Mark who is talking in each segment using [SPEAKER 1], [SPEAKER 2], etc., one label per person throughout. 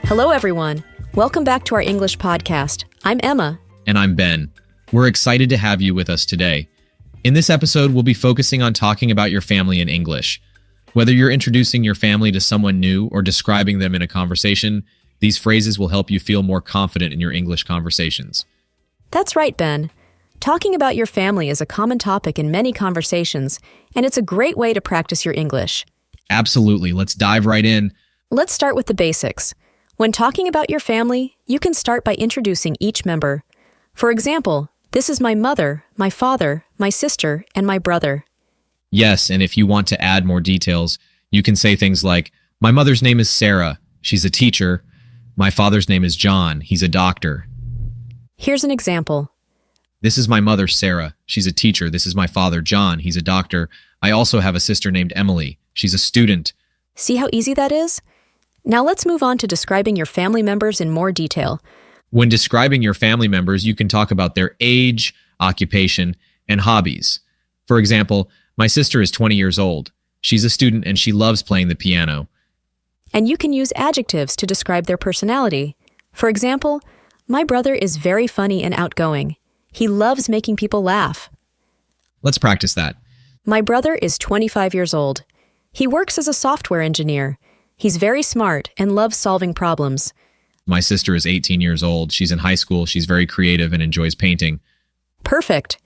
[SPEAKER 1] Hello, everyone. Welcome back to our English podcast. I'm Emma.
[SPEAKER 2] And I'm Ben. We're excited to have you with us today. In this episode, we'll be focusing on talking about your family in English. Whether you're introducing your family to someone new or describing them in a conversation, these phrases will help you feel more confident in your English conversations.
[SPEAKER 1] That's right, Ben. Talking about your family is a common topic in many conversations, and it's a great way to practice your English.
[SPEAKER 2] Absolutely. Let's dive right in.
[SPEAKER 1] Let's start with the basics. When talking about your family, you can start by introducing each member. For example, this is my mother, my father, my sister, and my brother.
[SPEAKER 2] Yes, and if you want to add more details, you can say things like, my mother's name is Sarah. She's a teacher. My father's name is John. He's a doctor.
[SPEAKER 1] Here's an example.
[SPEAKER 2] This is my mother, Sarah. She's a teacher. This is my father, John. He's a doctor. I also have a sister named Emily. She's a student.
[SPEAKER 1] See how easy that is? Now let's move on to describing your family members in more detail.
[SPEAKER 2] When describing your family members, you can talk about their age, occupation, and hobbies. For example, my sister is 20 years old. She's a student and she loves playing the piano.
[SPEAKER 1] And you can use adjectives to describe their personality. For example, my brother is very funny and outgoing. He loves making people laugh.
[SPEAKER 2] Let's practice that.
[SPEAKER 1] My brother is 25 years old. He works as a software engineer. He's very smart and loves solving problems.
[SPEAKER 2] My sister is 18 years old. She's in high school. She's very creative and enjoys painting.
[SPEAKER 1] Perfect.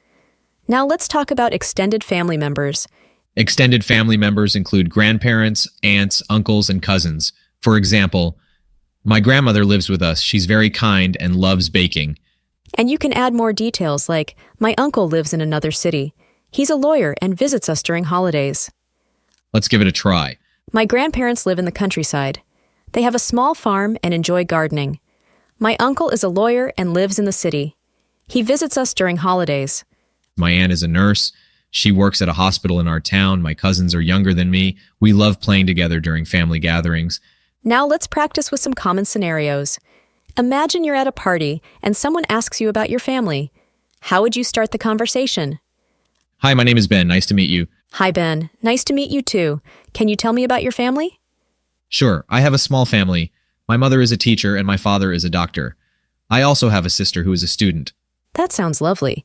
[SPEAKER 1] Now let's talk about extended family members.
[SPEAKER 2] Extended family members include grandparents, aunts, uncles, and cousins. For example, my grandmother lives with us. She's very kind and loves baking.
[SPEAKER 1] And you can add more details like, my uncle lives in another city. He's a lawyer and visits us during holidays.
[SPEAKER 2] Let's give it a try.
[SPEAKER 1] My grandparents live in the countryside. They have a small farm and enjoy gardening. My uncle is a lawyer and lives in the city. He visits us during holidays.
[SPEAKER 2] My aunt is a nurse. She works at a hospital in our town. My cousins are younger than me. We love playing together during family gatherings.
[SPEAKER 1] Now let's practice with some common scenarios. Imagine you're at a party and someone asks you about your family. How would you start the conversation?
[SPEAKER 2] Hi, my name is Ben. Nice to meet you.
[SPEAKER 1] Hi, Ben. Nice to meet you too. Can you tell me about your family?
[SPEAKER 2] Sure, I have a small family. My mother is a teacher and my father is a doctor. I also have a sister who is a student.
[SPEAKER 1] That sounds lovely.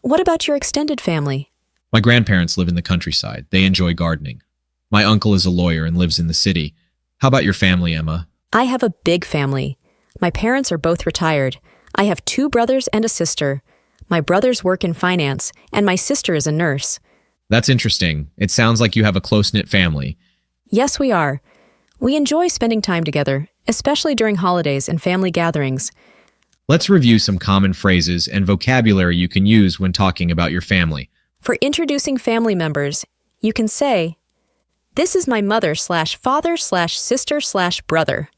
[SPEAKER 1] What about your extended family?
[SPEAKER 2] My grandparents live in the countryside. They enjoy gardening. My uncle is a lawyer and lives in the city. How about your family, Emma?
[SPEAKER 1] I have a big family. My parents are both retired. I have 2 brothers and a sister. My brothers work in finance, and my sister is a nurse.
[SPEAKER 2] That's interesting. It sounds like you have a close-knit family.
[SPEAKER 1] Yes, we are. We enjoy spending time together, especially during holidays and family gatherings.
[SPEAKER 2] Let's review some common phrases and vocabulary you can use when talking about your family.
[SPEAKER 1] For introducing family members, you can say, this is my mother/father/sister/brother.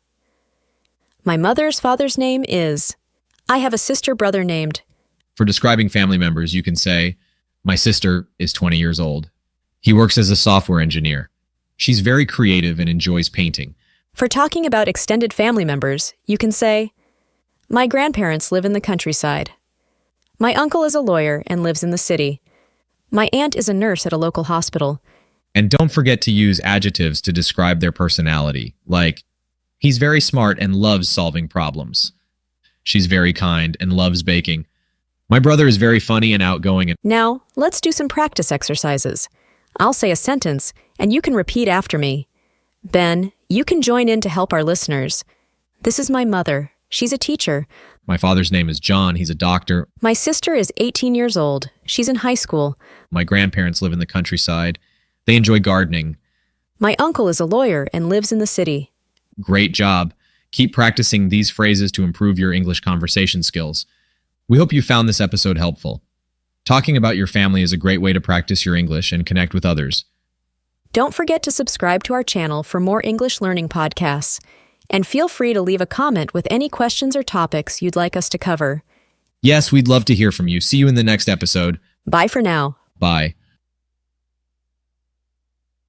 [SPEAKER 1] My mother's father's name is. I have a sister-brother named.
[SPEAKER 2] For describing family members, you can say, my sister is 20 years old. He works as a software engineer. She's very creative and enjoys painting.
[SPEAKER 1] For talking about extended family members, you can say, my grandparents live in the countryside. My uncle is a lawyer and lives in the city. My aunt is a nurse at a local hospital.
[SPEAKER 2] And don't forget to use adjectives to describe their personality, like, he's very smart and loves solving problems. She's very kind and loves baking. My brother is very funny and outgoing.
[SPEAKER 1] Now, let's do some practice exercises. I'll say a sentence, and you can repeat after me. Ben, you can join in to help our listeners. This is my mother. She's a teacher.
[SPEAKER 2] My father's name is John. He's a doctor.
[SPEAKER 1] My sister is 18 years old. She's in high school.
[SPEAKER 2] My grandparents live in the countryside. They enjoy gardening.
[SPEAKER 1] My uncle is a lawyer and lives in the city.
[SPEAKER 2] Great job. Keep practicing these phrases to improve your English conversation skills. We hope you found this episode helpful. Talking about your family is a great way to practice your English and connect with others.
[SPEAKER 1] Don't forget to subscribe to our channel for more English learning podcasts. And feel free to leave a comment with any questions or topics you'd like us to cover.
[SPEAKER 2] Yes, we'd love to hear from you. See you in the next episode.
[SPEAKER 1] Bye for now.
[SPEAKER 2] Bye.